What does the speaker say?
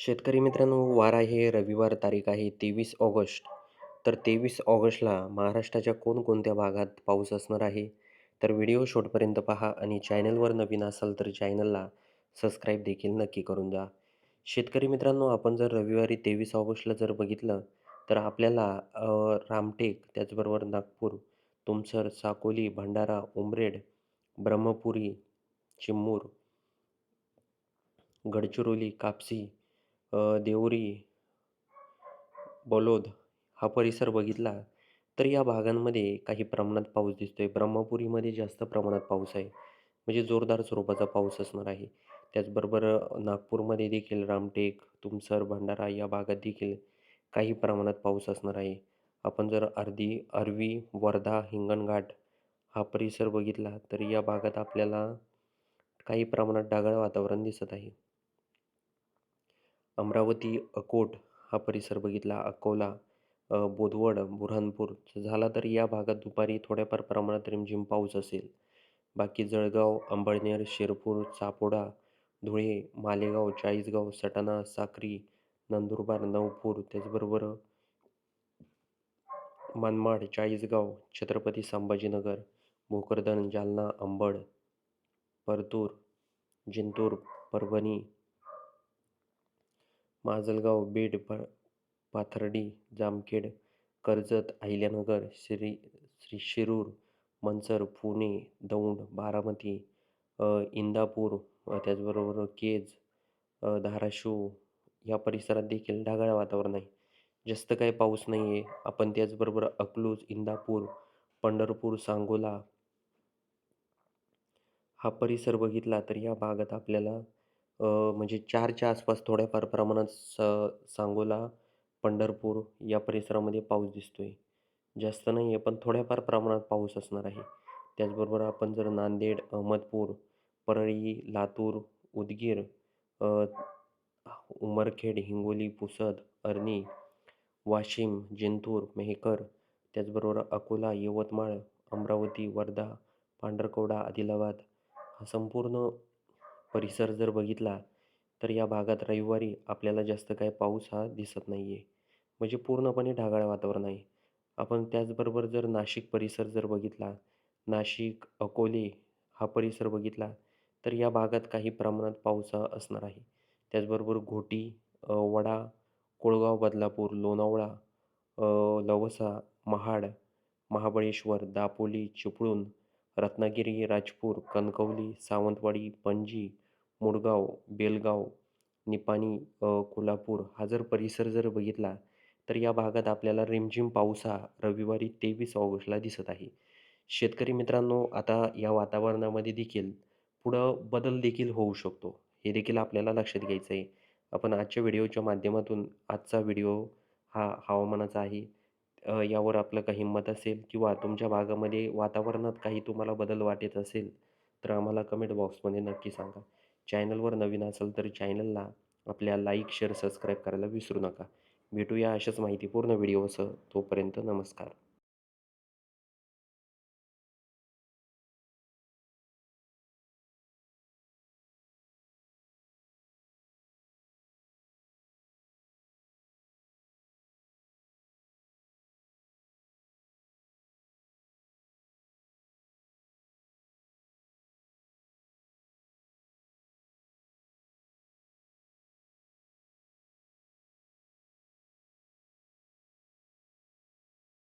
शेतकरी मित्रांनो, वार आहे रविवार, तारीख आहे 23 ऑगस्ट. तर 23 ऑगस्टला महाराष्ट्राच्या कोणकोणत्या भागात पाऊस असणार आहे? तर व्हिडिओ शेवटपर्यंत पहा आणि चॅनलवर नवीन असाल तर चॅनलला सबस्क्राईब देखील नक्की करून जा. शेतकरी मित्रांनो, आपण जर रविवारी 23 ऑगस्टला जर बघितलं तर आपल्याला रामटेक, त्याचबरोबर नागपूर, तुमसर, साकोली, भंडारा, उमरेड, ब्रह्मपुरी, चिमूर, गडचिरोली, कापसी, देवरी, बलोद हा परिसर बघितला तर या भागांमध्ये काही प्रमाणात पाऊस दिसतोय. ब्रह्मपुरीमध्ये जास्त प्रमाणात पाऊस आहे. म्हणजे जोरदार स्वरूपाचा पाऊस असणार आहे. त्याचबरोबर नागपूरमध्ये देखील रामटेक, तुमसर, भंडारा या भागात देखील काही प्रमाणात पाऊस असणार आहे. आपण जर आर्वी, वर्धा, हिंगणघाट हा परिसर बघितला तर या भागात आपल्याला काही प्रमाणात ढगाळ वातावरण दिसत आहे. अमरावती, अकोट हा परिसर बघितला, अकोला, बोदवड, बुऱ्हाणपूर झाला तर या भागात दुपारी थोड्याफार प्रमाणात रिमझिम पाऊस असेल. बाकी जळगाव, अंबळनेर, शिरपूर, चापोडा, धुळे, मालेगाव, चाळीसगाव, सटाणा, साक्री, नंदुरबार, नवपूर, त्याचबरोबर मनमाड, चाळीसगाव, छत्रपती संभाजीनगर, भोकरदन, जालना, अंबड, परतूर, जिंतूर, परभणी, माजलगाव, बीड, पाथर्डी, जामखेड, कर्जत, अहिल्यानगर, शिरूर, मंचर, पुणे, दौंड, बारामती, इंदापूर, त्याचबरोबर केज, धाराशिव या परिसरात देखील ढगाळ वातावरण आहे. जास्त काही पाऊस नाही आहे. आपण त्याचबरोबर अकलूज, इंदापूर, पंढरपूर, सांगोला हा परिसर बघितला तर या भागात आपल्याला म्हणजे 4च्या आसपास थोड्याफार प्रमाणात सांगोला, पंढरपूर या परिसरामध्ये पाऊस दिसतोय. जास्त नाही आहे, पण थोड्याफार प्रमाणात पाऊस असणार आहे. त्याचबरोबर आपण जर नांदेड, अहमदपूर, परळी, लातूर, उदगीर, अ, उमरखेड, हिंगोली, पुसद, अरणी, वाशिम, जिंतूर, मेहकर, त्याचबरोबर अकोला, यवतमाळ, अमरावती, वर्धा, पांढरकवडा, आदिलाबाद हा संपूर्ण परिसर जर बघितला तर या भागात रविवारी आपल्याला जास्त काही पाऊस हा दिसत नाही आहे. म्हणजे पूर्णपणे ढगाळ वातावरण आहे. आपण त्याचबरोबर जर नाशिक परिसर जर बघितला, नाशिक, अकोले हा परिसर बघितला तर या भागात काही प्रमाणात पाऊस हा असणार आहे. त्याचबरोबर घोटी, वडा, कोळगाव, बदलापूर, लोणावळा, लवसा, महाड, महाबळेश्वर, दापोली, चिपळूण, रत्नागिरी, राजपूर, कणकवली, सावंतवाडी, पणजी, मुळगाव, बेलगाव, निपाणी, कोल्हापूर हा जर परिसर जर बघितला तर या भागात आपल्याला रिमझिम पाऊस हा रविवारी 23 ऑगस्टला दिसत आहे. शेतकरी मित्रांनो, आता या वातावरणामध्ये देखील पुढं बदल देखील होऊ शकतो. हे देखील आपल्याला लक्षात घ्यायचं आहे. आपण आजच्या व्हिडिओच्या माध्यमातून आजचा व्हिडिओ हा हवामानाचा आहे. यावर आपलं काही मत असेल किंवा तुमच्या भागामध्ये वातावरणात काही तुम्हाला बदल वाटत असेल, तर आम्हाला कमेंट बॉक्समध्ये नक्की सांगा. चॅनलवर नवीन असाल तर चॅनलला आपल्या लाईक, शेअर, सबस्क्राईब करायला विसरू नका. भेटूया अशाच माहितीपूर्ण व्हिडिओसह. तोपर्यंत नमस्कार.